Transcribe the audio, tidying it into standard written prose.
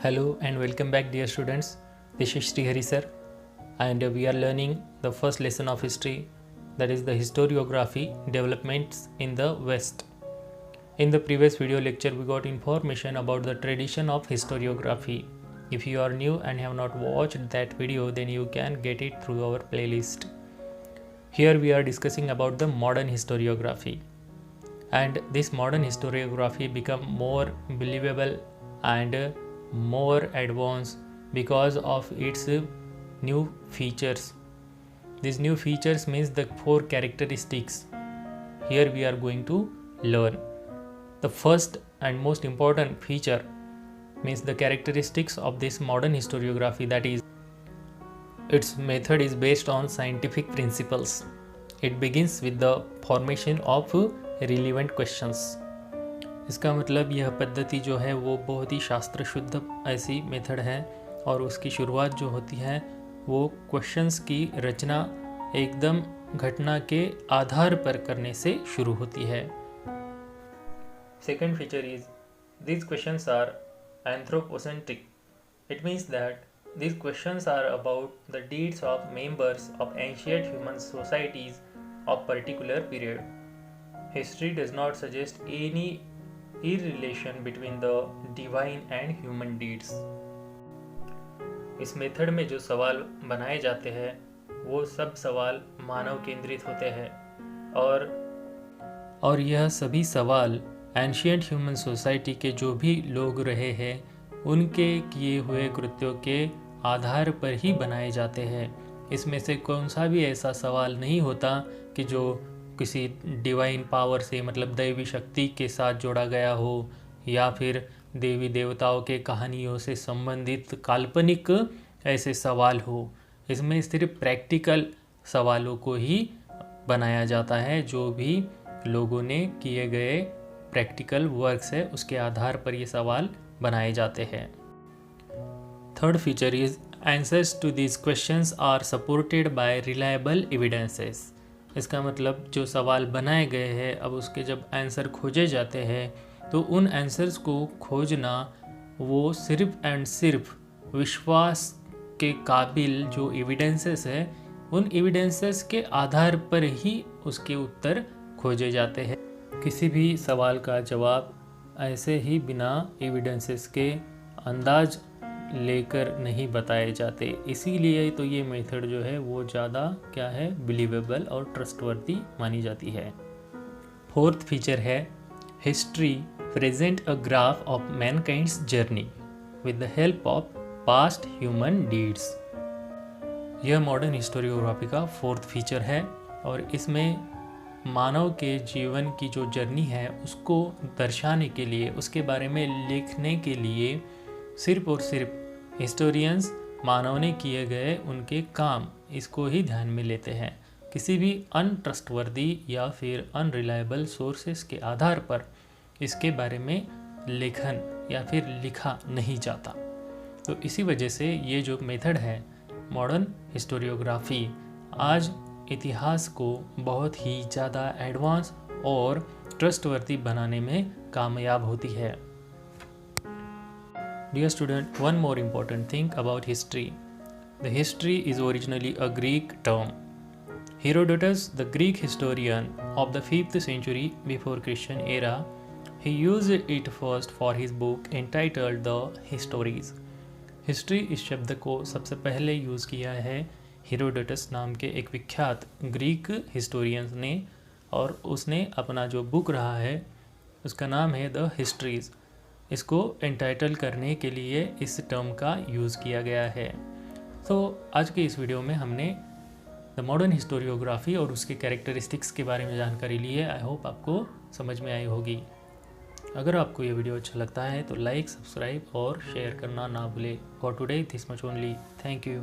Hello and welcome back, dear students. This is Sri Hari sir, and we are learning the first lesson of history, that is the historiography developments in the West. In the previous video lecture, we got information about the tradition of historiography. If you are new and have not watched that video, then you can get it through our playlist. Here we are discussing about the modern historiography, and this modern historiography become more believable and more advanced because of its new features. These new features means the 4 characteristics. Here we are going to learn. The first and most important feature means the characteristics of this modern historiography, that is, its method is based on scientific principles. It begins with the formation of relevant questions. इसका मतलब यह पद्धति जो है वो बहुत ही शास्त्र शुद्ध ऐसी मेथड है और उसकी शुरुआत जो होती है वो क्वेश्चंस की रचना एकदम घटना के आधार पर करने से शुरू होती है. Second feature is these questions are anthropocentric. It means that these questions are about the deeds of members of ancient human societies of particular period. History does not suggest any relation between the divine and human deeds. इस method में जो सवाल बनाए जाते हैं वो सब सवाल मानव केंद्रित होते हैं और यह सभी सवाल एंशिएंट ह्यूमन सोसाइटी के जो भी लोग रहे हैं उनके किए हुए कृत्यों के आधार पर ही बनाए जाते हैं. इसमें से कौन सा भी ऐसा सवाल नहीं होता कि जो किसी डिवाइन पावर से मतलब दैवी शक्ति के साथ जोड़ा गया हो या फिर देवी देवताओं के कहानियों से संबंधित काल्पनिक ऐसे सवाल हो. इसमें सिर्फ प्रैक्टिकल सवालों को ही बनाया जाता है. जो भी लोगों ने किए गए प्रैक्टिकल वर्क्स है उसके आधार पर ये सवाल बनाए जाते हैं. Third feature is answers to these questions are supported by reliable evidences. इसका मतलब जो सवाल बनाए गए हैं अब उसके जब आंसर खोजे जाते हैं तो उन आंसर्स को खोजना वो सिर्फ एंड सिर्फ विश्वास के काबिल जो एविडेंसेस है उन एविडेंसेस के आधार पर ही उसके उत्तर खोजे जाते हैं. किसी भी सवाल का जवाब ऐसे ही बिना एविडेंसेस के अंदाज लेकर नहीं बताए जाते. इसीलिए तो ये मेथड जो है वो ज़्यादा क्या है बिलीवेबल और ट्रस्टवर्दी मानी जाती है. फोर्थ फीचर है history present a graph of mankind's journey with the help of past human deeds. यह मॉडर्न हिस्टोरियोग्राफी का फोर्थ फीचर है और इसमें मानव के जीवन की जो जर्नी है उसको दर्शाने के लिए उसके बारे में लिखने के लिए सिर्फ और सिर्फ हिस्टोरियंस मानव ने किए गए उनके काम इसको ही ध्यान में लेते हैं. किसी भी अनट्रस्टवर्दी या फिर अनरिलायबल सोर्सेस के आधार पर इसके बारे में लेखन या फिर लिखा नहीं जाता. तो इसी वजह से ये जो मेथड है मॉडर्न हिस्टोरियोग्राफी आज इतिहास को बहुत ही ज़्यादा एडवांस और ट्रस्टवर्दी बनाने में कामयाब होती है. Dear student, one more important thing about history. The history is originally a Greek term. Herodotus, the Greek historian of the 5th century before Christian era, he used it first for his book entitled The Histories. History इस शब्द को सबसे पहले use किया है Herodotus नाम के एक विख्यात ग्रीक हिस्टोरियंस ने और उसने अपना जो बुक रहा है उसका नाम है द हिस्ट्रीज़. इसको एंटाइटल करने के लिए इस टर्म का यूज़ किया गया है. तो आज के इस वीडियो में हमने द मॉडर्न हिस्टोरियोग्राफी और उसके कैरेक्टरिस्टिक्स के बारे में जानकारी ली है. आई होप आपको समझ में आई होगी. अगर आपको ये वीडियो अच्छा लगता है तो लाइक, सब्सक्राइब और शेयर करना ना भूले. For today this much only. Thank you.